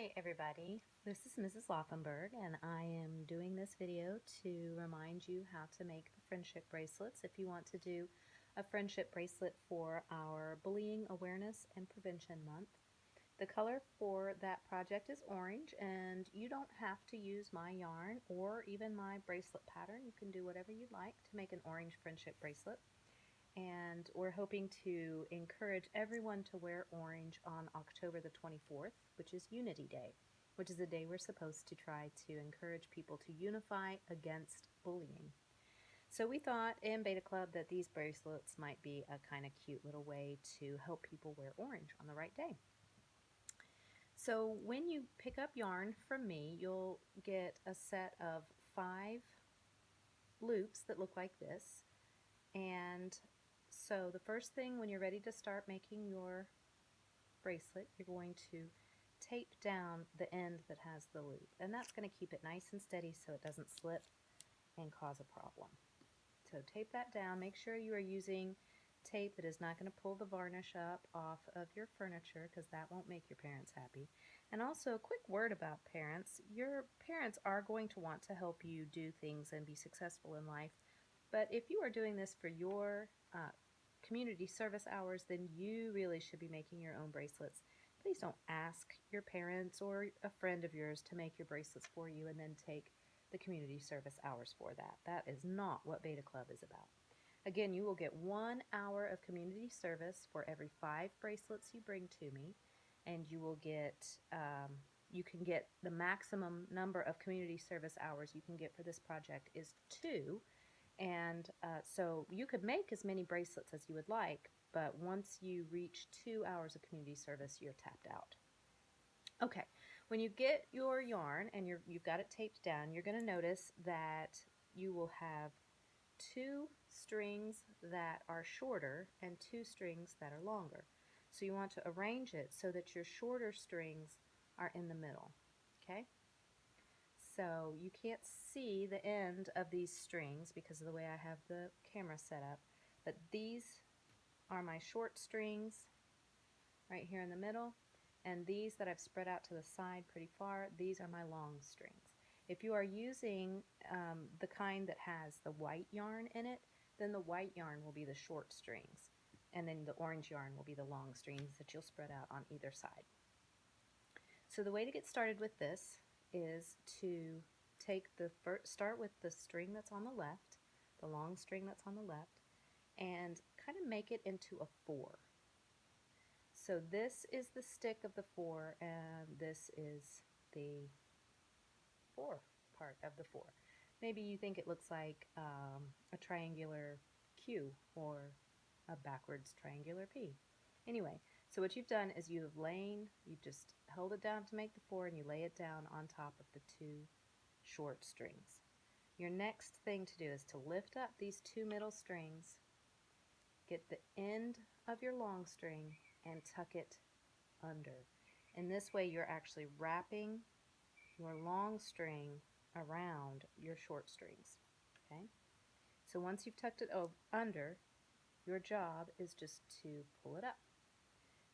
Hi everybody, this is Mrs. Laufenberg and I am doing this video to remind you how to make the friendship bracelets if you want to do a friendship bracelet for our Bullying Awareness and Prevention Month. The color for that project is orange, and you don't have to use my yarn or even my bracelet pattern. You can do whatever you'd like to make an orange friendship bracelet. And we're hoping to encourage everyone to wear orange on October the 24th, which is Unity Day, which is a day we're supposed to try to encourage people to unify against bullying. So we thought in Beta Club that these bracelets might be a kind of cute little way to help people wear orange on the right day. So when you pick up yarn from me, you'll get a set of 5 loops that look like this. And so the first thing when you're ready to start making your bracelet, you're going to tape down the end that has the loop. And that's going to keep it nice and steady so it doesn't slip and cause a problem. So tape that down. Make sure you are using tape that is not going to pull the varnish up off of your furniture, because that won't make your parents happy. And also a quick word about parents. Your parents are going to want to help you do things and be successful in life. But if you are doing this for your community service hours, then you really should be making your own bracelets. Please don't ask your parents or a friend of yours to make your bracelets for you and then take the community service hours for that. That is not what Beta Club is about. Again, you will get 1 hour of community service for every 5 bracelets you bring to me, and you will get you can get the maximum number of community service hours you can get for this project is 2. And so you could make as many bracelets as you would like, but once you reach 2 hours of community service, you're tapped out. Okay, when you get your yarn and you've got it taped down, you're going to notice that you will have 2 strings that are shorter and 2 strings that are longer. So you want to arrange it so that your shorter strings are in the middle, okay? So you can't see the end of these strings because of the way I have the camera set up, but these are my short strings right here in the middle, and these that I've spread out to the side pretty far, these are my long strings. If you are using the kind that has the white yarn in it, then the white yarn will be the short strings, and then the orange yarn will be the long strings that you'll spread out on either side. So the way to get started with this is to start with the string that's on the left, the long string that's on the left, and kind of make it into a 4. So this is the stick of the 4, and this is the 4 part of the 4. Maybe you think it looks like a triangular Q or a backwards triangular P. Anyway, so what you've done is you've just held it down to make the 4, and you lay it down on top of the 2 short strings. Your next thing to do is to lift up these 2 middle strings, get the end of your long string, and tuck it under. In this way, you're actually wrapping your long string around your short strings. Okay? So once you've tucked it under, your job is just to pull it up.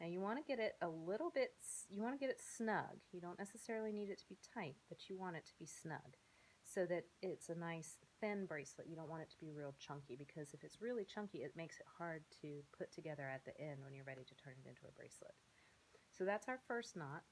Now you want to get it a little bit, you want to get it snug. You don't necessarily need it to be tight, but you want it to be snug so that it's a nice thin bracelet. You don't want it to be real chunky, because if it's really chunky, it makes it hard to put together at the end when you're ready to turn it into a bracelet. So that's our first knot.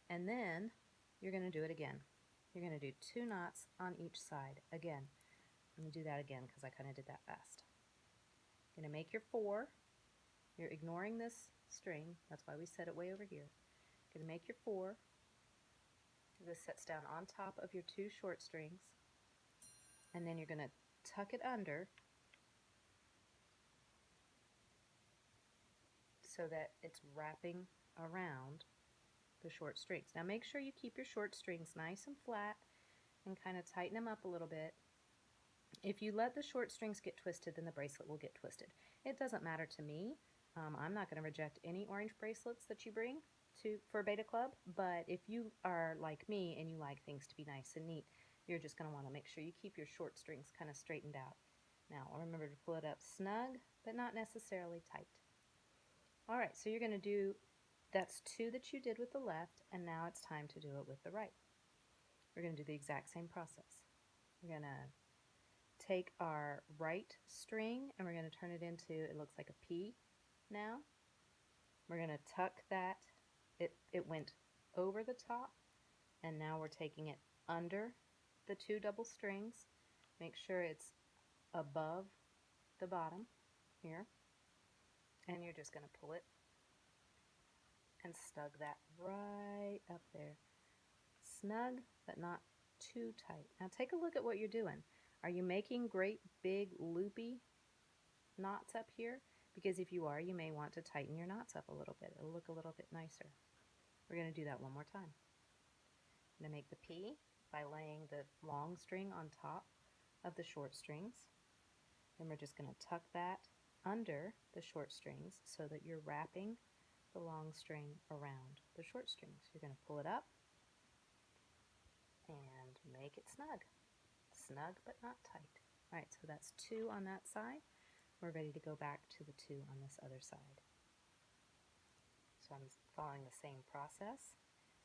And then you're going to do it again. You're going to do 2 knots on each side. Again, I'm going to do that again because I kind of did that fast. You're going to make your 4. You're ignoring this string. That's why we set it way over here. You're going to make your 4. This sets down on top of your 2 short strings. And then you're going to tuck it under so that it's wrapping around the short strings. Now make sure you keep your short strings nice and flat and kind of tighten them up a little bit. If you let the short strings get twisted, then the bracelet will get twisted. It doesn't matter to me. I'm not going to reject any orange bracelets that you bring for Beta Club, but if you are like me and you like things to be nice and neat, you're just going to want to make sure you keep your short strings kind of straightened out. Now remember to pull it up snug, but not necessarily tight. Alright, so you're going to do That's 2 that you did with the left, and now it's time to do it with the right. We're going to do the exact same process. We're going to take our right string and we're going to turn it into, it looks like a P now. We're going to tuck that, it went over the top, and now we're taking it under the 2 double strings. Make sure it's above the bottom here, and you're just going to pull it and snug that right up there. Snug, but not too tight. Now take a look at what you're doing. Are you making great big loopy knots up here? Because if you are, you may want to tighten your knots up a little bit. It'll look a little bit nicer. We're going to do that one more time. I'm going to make the P by laying the long string on top of the short strings. Then we're just going to tuck that under the short strings so that you're wrapping the long string around the short strings. You're going to pull it up and make it snug. Snug but not tight. Alright, so that's 2 on that side. We're ready to go back to the 2 on this other side. So I'm following the same process.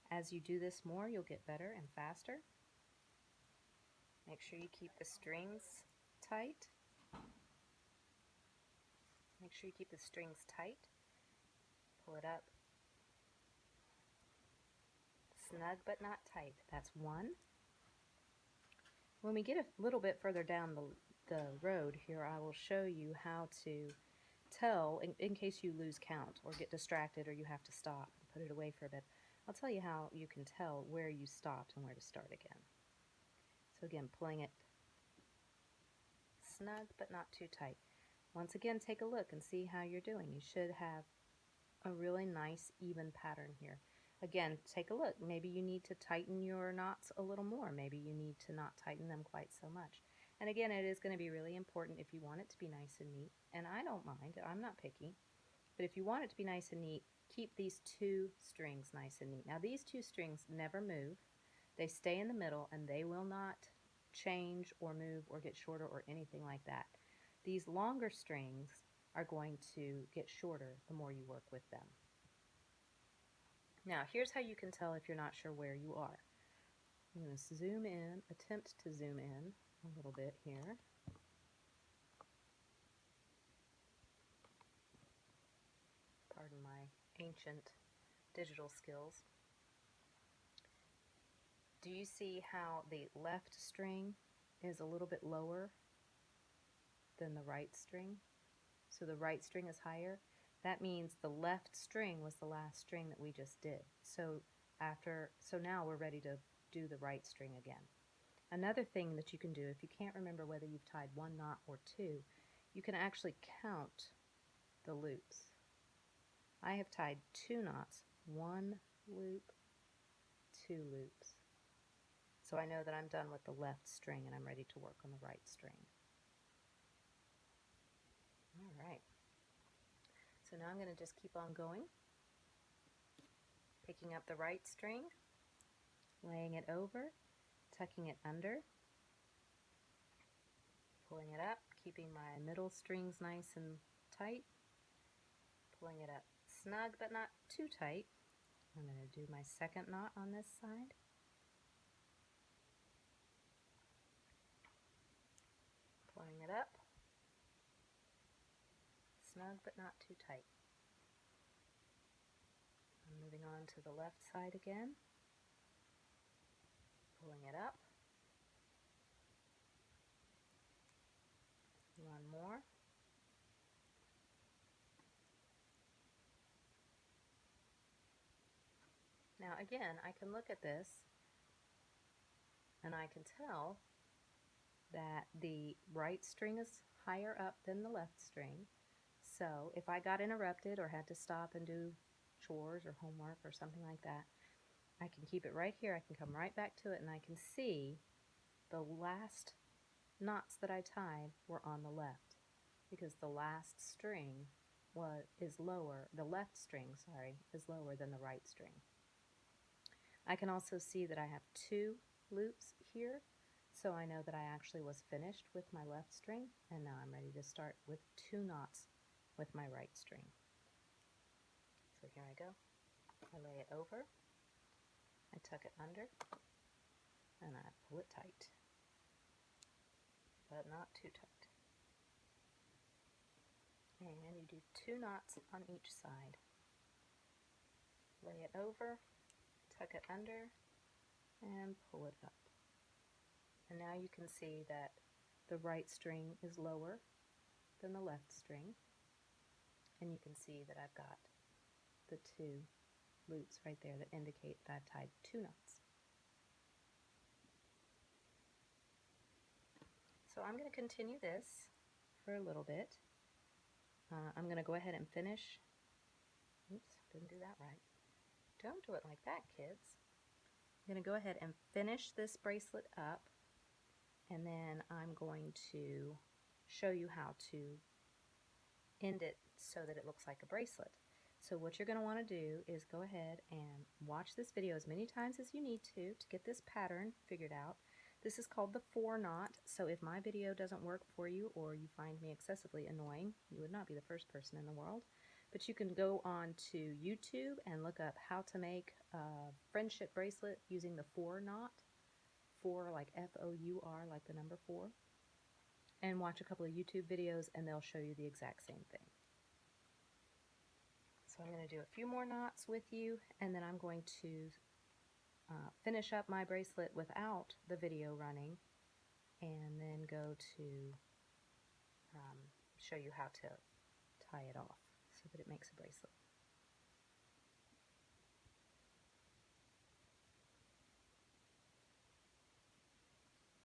As you do this more, you'll get better and faster. Make sure you keep the strings tight. Make sure you keep the strings tight. Pull it up. Snug but not tight. That's 1. When we get a little bit further down the road here, I will show you how to tell, in case you lose count or get distracted or you have to stop and put it away for a bit. I'll tell you how you can tell where you stopped and where to start again. So again, pulling it snug but not too tight. Once again, take a look and see how you're doing. You should have a really nice even pattern here. Again, take a look. Maybe you need to tighten your knots a little more. Maybe you need to not tighten them quite so much. And again, it is going to be really important if you want it to be nice and neat. And I don't mind. I'm not picky. But if you want it to be nice and neat, keep these 2 strings nice and neat. Now, these 2 strings never move. They stay in the middle, and they will not change or move or get shorter or anything like that. These longer strings are going to get shorter the more you work with them. Now, here's how you can tell if you're not sure where you are. I'm going to zoom in, attempt to zoom in a little bit here. Pardon my ancient digital skills. Do you see how the left string is a little bit lower than the right string? So the right string is higher. That means the left string was the last string that we just did. So now we're ready to do the right string again. Another thing that you can do, if you can't remember whether you've tied 1 knot or 2, you can actually count the loops. I have tied 2 knots, 1 loop, 2 loops. So I know that I'm done with the left string and I'm ready to work on the right string. All right. So now I'm going to just keep on going, picking up the right string, laying it over, tucking it under, pulling it up, keeping my middle strings nice and tight, pulling it up snug but not too tight. I'm going to do my second knot on this side. Pulling it up, snug but not too tight. I'm moving on to the left side again, pulling it up, 1 more, now again I can look at this and I can tell that the right string is higher up than the left string. So if I got interrupted or had to stop and do chores or homework or something like that, I can keep it right here. I can come right back to it and I can see the last knots that I tied were on the left because the last string is lower, the left string, sorry, is lower than the right string. I can also see that I have 2 loops here, so I know that I actually was finished with my left string, and now I'm ready to start with 2 knots with my right string. So here I go. I lay it over, I tuck it under, and I pull it tight, but not too tight. And you do 2 knots on each side. Lay it over, tuck it under, and pull it up. And now you can see that the right string is lower than the left string, and you can see that I've got the 2 loops right there that indicate that I've tied 2 knots. So I'm going to continue this for a little bit. I'm going to go ahead and finish. Oops, didn't do that right. Don't do it like that, kids. I'm going to go ahead and finish this bracelet up, and then I'm going to show you how to end it so that it looks like a bracelet. So what you're going to want to do is go ahead and watch this video as many times as you need to get this pattern figured out. This is called the 4 knot, so if my video doesn't work for you or you find me excessively annoying, you would not be the first person in the world. But you can go on to YouTube and look up how to make a friendship bracelet using the 4 knot, 4 like F-O-U-R, like the number 4, and watch a couple of YouTube videos and they'll show you the exact same thing. So I'm going to do a few more knots with you, and then I'm going to finish up my bracelet without the video running, and then go to show you how to tie it off so that it makes a bracelet.